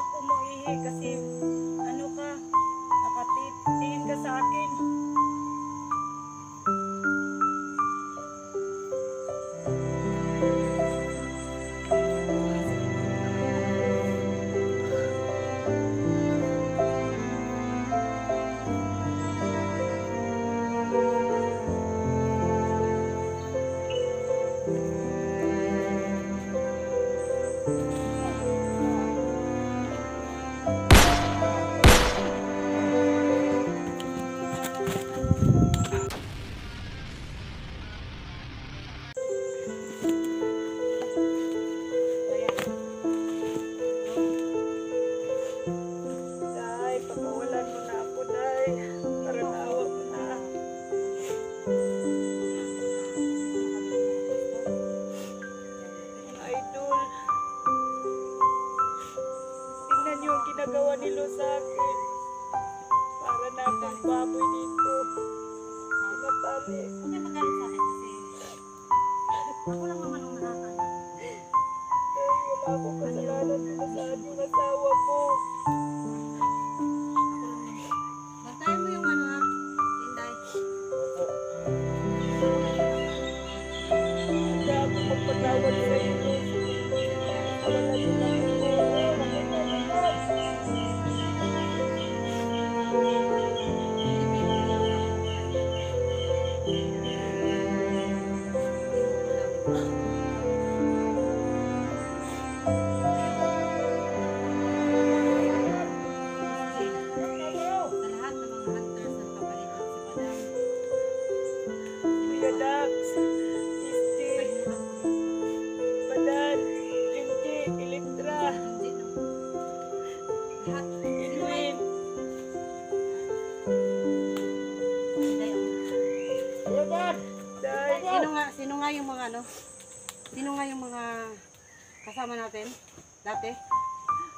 ako maihi kasi ano ka, nakatitingin ka sa akin. Day, pagawalan mo na ako, Day. Para naawa mo na. Idol. Tingnan niyo ang ginagawa ni Lo sa akin. Para na akong baboy dito. Tinatali. Huwag kayo magalit sa akin kasi ako lang naman ang nakakano. Day, wala akong kasalanan dito sa yung asawa ko. Bantayan mo yung ano ha, Inday. Hindi ako magpatawad sa iyo. Wala din ako. Sa lahat ng mga hunters na nakabalikan sa Padang. Kuya Dax, Isti, Badan, Linji, Electra, Hindi no. Lahat. Edwin. Inday, Day, Sino nga yung mga ano? Sino nga yung mga kasama natin dati?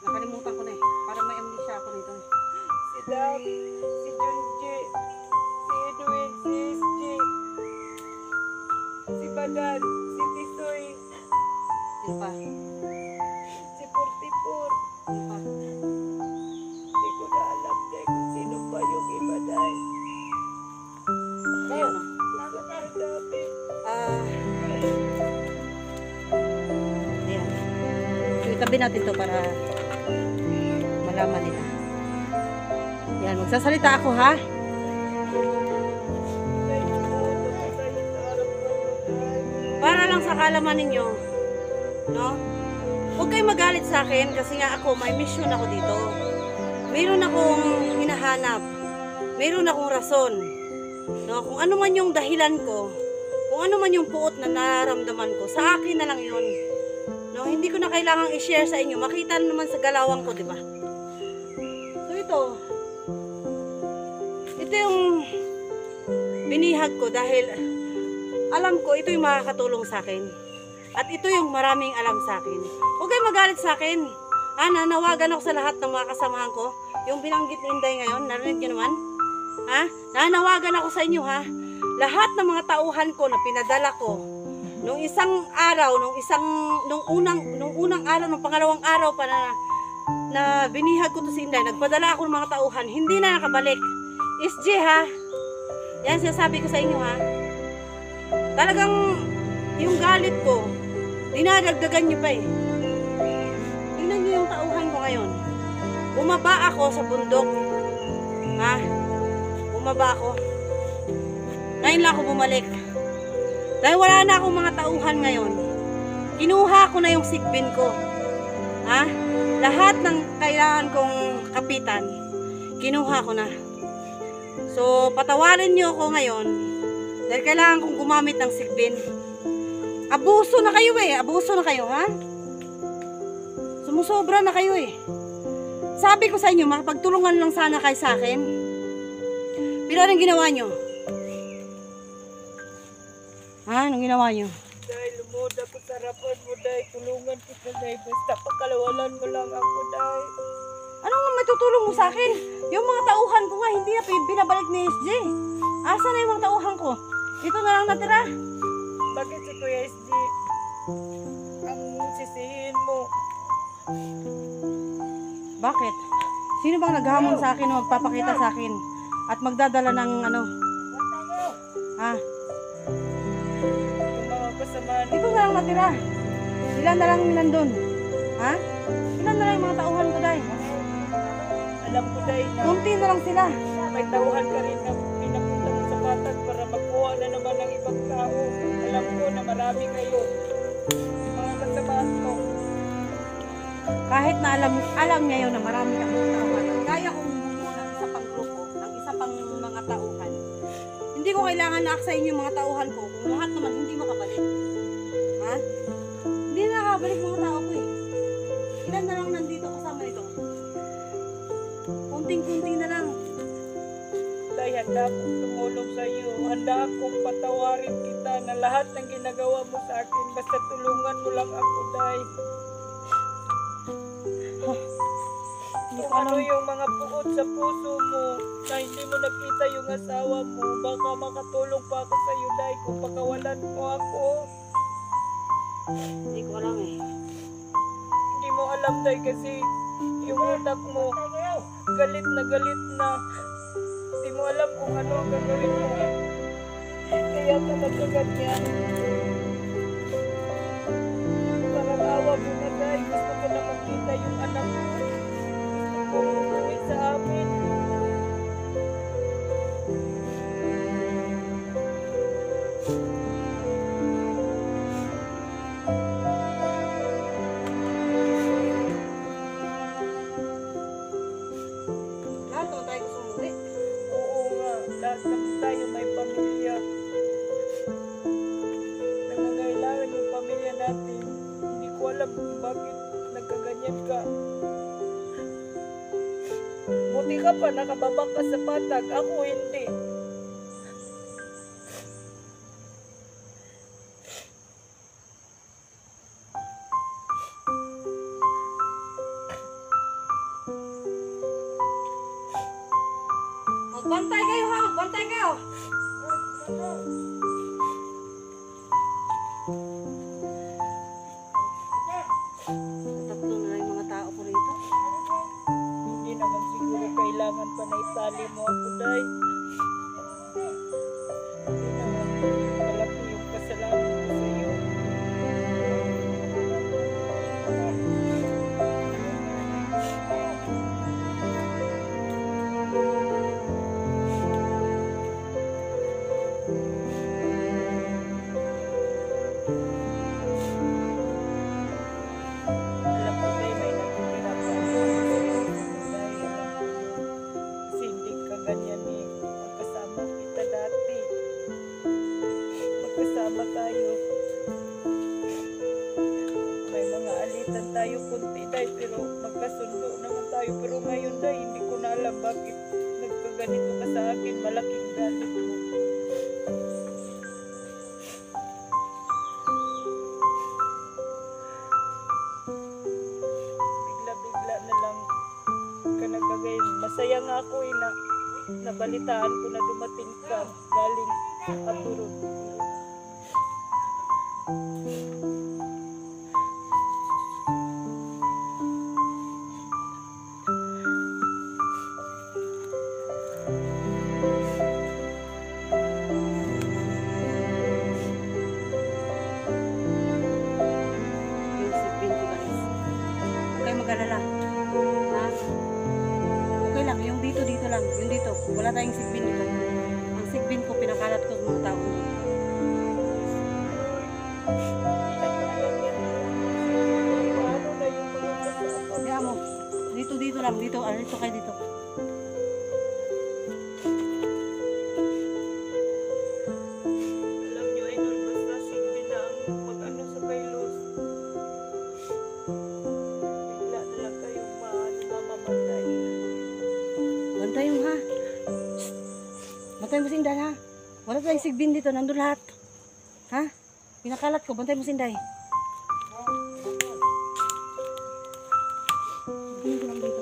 Nakalimutan ko na eh. Para may amnesia ako nito eh. si Dax, si Junji, si Edwin, si Isti, si Badan, si Tisoy, Sino pa? si Purtipur. Sino pa? Hindi ko na alam Day kung sino pa yung iba, Day. Ayun o. Isa na dati. Ayan. So, itabi natin to para malaman nila. Yan, magsasalita ako ha. Day, nakuha ko sa'yo sa harap ko, Day. Para lang sa kalaman ninyo, no? Huwag kayong magalit sa akin kasi nga ako, may mission ako dito. Mayroon akong hinahanap. Mayroon akong rason. No? Kung ano man yung dahilan ko, kung ano man yung puot na nararamdaman ko, sa akin na lang yun. No? Hindi ko na kailangang i-share sa inyo. Makita naman sa galawang ko, di ba? So ito yung binihag ko dahil alam ko ito yung makakatulong sa akin. At ito yung maraming alam sa akin. Huwag kayong magalit sa akin. Nanawagan ako sa lahat ng mga kasamahan ko. Yung binanggit ni Inday ngayon, narinig niyo naman? Ha? Nanawagan ako sa inyo ha. Lahat ng mga tauhan ko na pinadala ko nung isang araw, nung unang araw, nung pangalawang araw pa na binihag ko to si Inday, nagpadala ako ng mga tauhan, hindi na nakabalik. SJ ha. Yan sinasabi ko sa inyo ha. Talagang yung galit ko, dinadagdagan nyo pa eh. Tingnan nyo yung tauhan ko ngayon. Bumaba ako sa bundok. Ha? Bumaba ako. Ngayon lang ako bumalik. Dahil wala na akong mga tauhan ngayon. Kinuha ko na yung sigbin ko. Ha? Lahat ng kailangan kong kapitan, kinuha ko na. So, patawarin nyo ako ngayon dahil kailangan kong gumamit ng sigbin. Abuso na kayo eh. Abuso na kayo, ha? Sumusobra na kayo eh. Sabi ko sa inyo, makapagtulungan lang sana kayo sa akin. Pero anong ginawa nyo? Ha? Anong ginawa nyo? Day, lumod ako sa harapan mo, Day. Tulungan kita, Day. Basta pagkalawalan mo lang ako, Day. Anong matutulong mo sa akin? Yung mga tauhan ko nga, hindi na binabalik ni SJ. Asa na yung mga tauhan ko? Ito na lang natira. Bakit si Kuya SG ang sisihin mo? Bakit? Sino bang naghamon sa akin o magpapakita sa akin? At magdadala ng ano? Ha? Yung mga kasamaan ni Dito na lang natira. Ilan na lang nandun? Ha? Ilan na lang yung mga tauhan ko, Day? alam ko dahil na Kunti na lang sila. may tauhan ka rin na pinapunta mo sa patag para magkuha na naman ng ibang tao. Alam ko na marami kayo. Mga kasamaan ko. Kahit na alam niya yun na marami akong tauhan. Kaya kong bumuo ng isa pang grupo, ng isa pang mga tauhan. Hindi ko kailangan na aksayin yung mga tauhan ko kung lahat naman hindi makabalik. Ha? Hindi na nakabalik mga tao ko eh. Ilan na lang nandito kasama nito? Kunting-kunti na lang. Dahil handa akong tumulong sa iyo. Handa akong patawarin kita na lahat ng ginagawa mo sa akin. Basta tulungan mo lang ako, Day. Hindi Kung ko ano alam. yung mga puot sa puso mo na hindi mo nakita yung asawa mo, baka makatulong pa ako sa iyo, Day, kung pakawalan mo ako. Hindi ko alam eh. Hindi mo alam, Day, kasi yung utak mo galit na. Hindi mo alam kung ano ang gagawin mo. Kaya ka nagkaganyan. Parang awa mo na, Day. Gusto ko na makita yung anak mo. Gusto ko umuwi sa amin. Lahat naman tayo gusto umuwi. Oo nga, lahat naman tayo may pamilya. Nangangailangan yung pamilya natin. Hindi ko alam kung bakit nagkaganyan ka. Buti ka pa, nakababa ka sa patag. Ako hindi. Magbantay kayo ha! Magbantay kayo! Tatlo na lang yung mga tao ko rito. Hindi naman siguro kailangan pa na itali mo ako, Day. Hindi naman malaki yung kasalanan ko sa iyo. Alam ko, Day, may natitira pa ako. Day, alam ko yun. Kasi hindi ka ganyan eh. Magkasama kita dati. Magkasama tayo. May mga alitan tayo kunti, Day, pero magkasundo naman tayo. Pero ngayon, Day, hindi ko na alam bakit nagkaganito ka sa akin. Malaking galit mo. Bigla-bigla na lang ka nagkagayon. Masaya nga ako eh na nabalitaan ko na dumating ka galing abroad. Yung sigbin ko guys. Huwag kayo mag-alala. Ha? Okay lang. Yung dito lang. Yung dito. Wala tayong sigbin dito. Ang sigbin ko pinakalat ko sa mga tao. Ano na yung mga kasama? Kaya mo. Dito lang. Dito. Dito kayo dito. Alam nyo, idol, basta sigbin na ang mag-ano sa kailos. Bigla na lang kayong mamamatay. Bantay mo ha. Shh. Bantay mo si Inday ha. Wala tayong sigbin dito. Nandun lahat. Ha? Pinakalat ko. Bantay mo si Inday. Sigbin ko lang dito.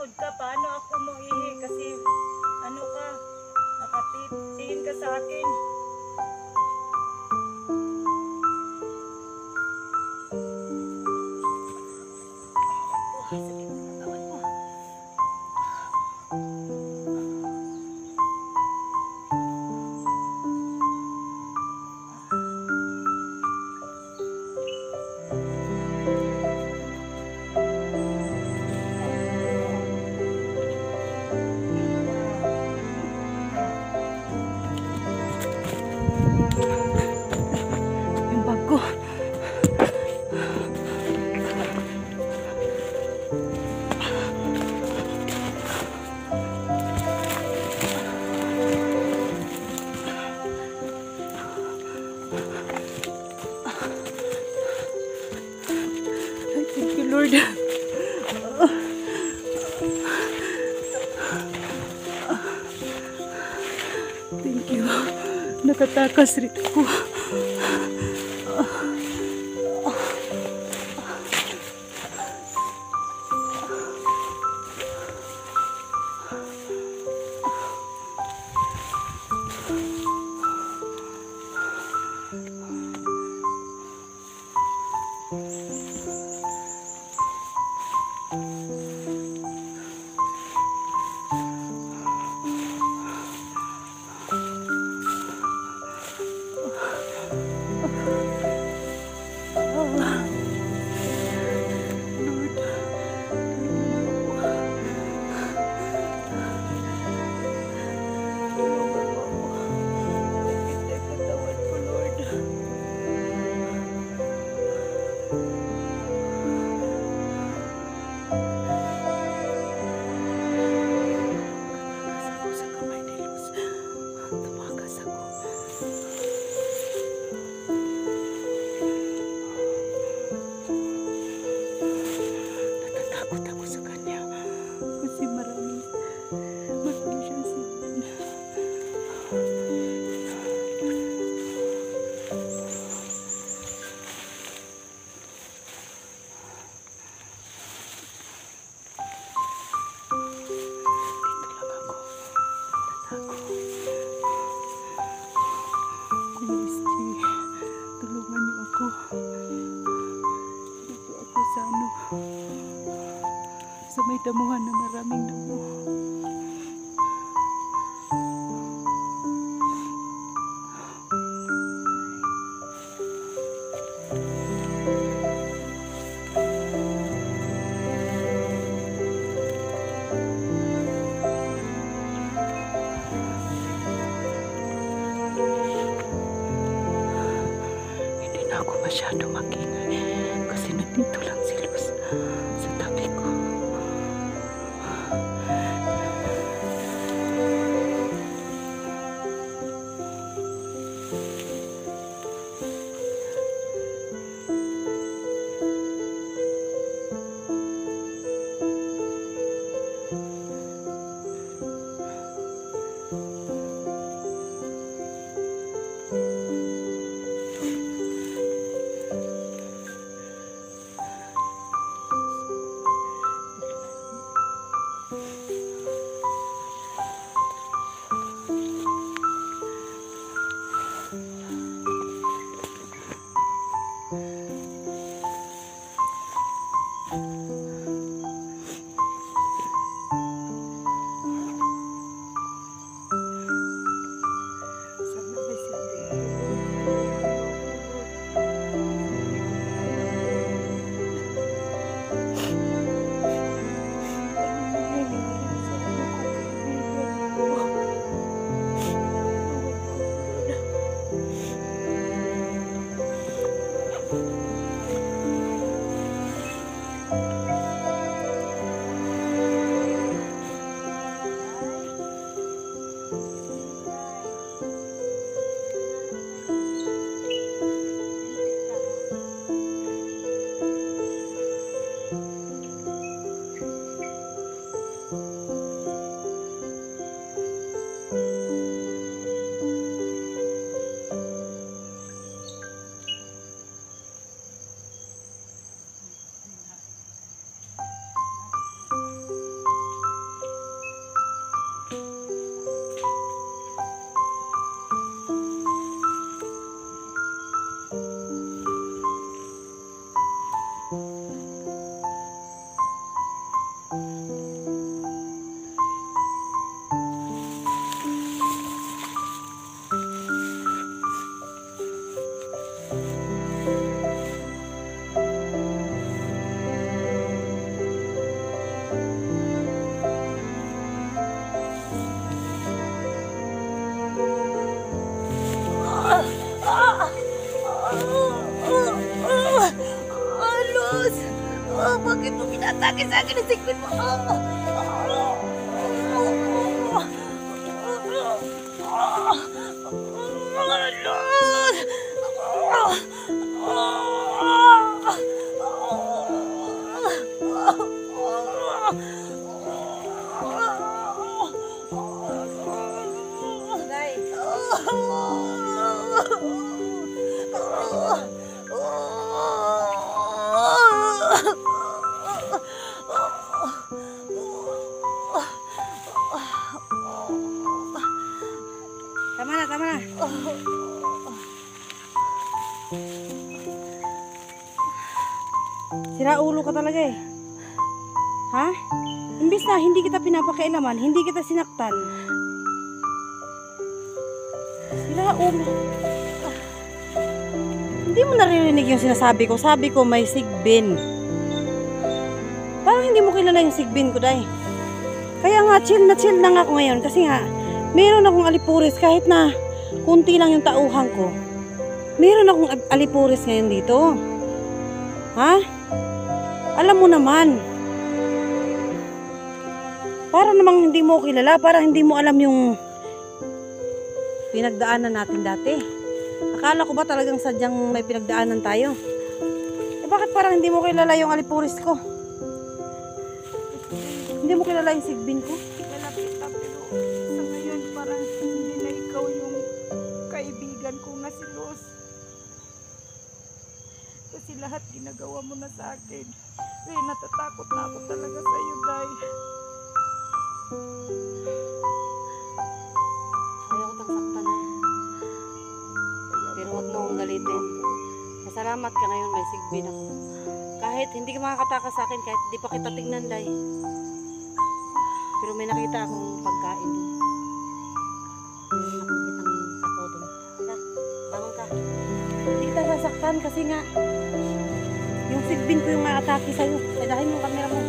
likod ka, paano ako mo ihi? Kasi ano ka, nakatitingin ka sa akin. Oh, sakit ng katawan mo. Yung bag ko. Thank you, Lord. Thank you. Nakatakas rin ako. Natatakot ako sa kanya kasi marami siyang sinan. Dito lang ako. Natatakot. Kuya SG, tulungan niyo ako. Dito ako sa sa may damuhan na maraming damo. Hindi na ako masyado makingay kasi nandito lang si Luz sa tabi ko. akin ang sigbin mo. Tama na, tama na. Sira ulo ka talaga eh. Ha? Imbis na hindi kita pinapakailaman, hindi kita sinaktan. Sira ulo. Hindi mo naririnig yung sinasabi ko. Sabi ko may sigbin. Parang hindi mo kilala yung sigbin ko, day. Kaya nga, chill na nga ako ngayon. Kasi nga, meron akong alipuris kahit na kunti lang yung tauhan ko. Meron akong alipuris ngayon dito. Ha? Alam mo naman. Para namang hindi mo kilala, para hindi mo alam yung pinagdaanan natin dati. Akala ko ba talagang sadyang may pinagdaanan tayo? Eh bakit parang hindi mo kilala yung alipuris ko? Hindi mo kilala yung sigbin ko? Kilala kita, pero sa ngayon parang hindi na ikaw yung kaibigan ko nga si Luz. Kasi lahat ginagawa mo na sa akin. Kaya natatakot na ako talaga sa'yo, Day. Ayaw ko tang saktan na. Pero huwag mo akong galitin. Masalamat ka ngayon, may sigbin ako. Kahit hindi ka makakatakas sa akin, kahit hindi pa kita tignan, day. Pero may nakita akong pagkain doon. May nakikitang kato doon. Hala, bangon ka. Hindi kita sasaktan kasi nga yung sigbin ko yung maatake sa'yo. Padahin yung camera mo.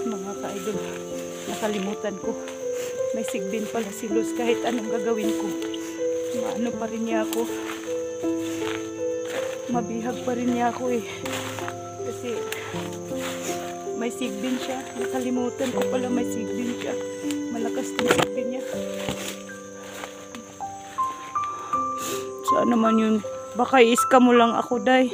Mga ka-idol, nakalimutan ko. May sigbin pala si Luz kahit anong gagawin ko. Maano pa rin niya ako. Mabihag pa rin niya ako eh. Kasi may sigbin siya. Nakalimutan ko pala may sigbin siya. Malakas din sigbin niya. Saan naman yun? Baka i-scam mo lang ako, Day.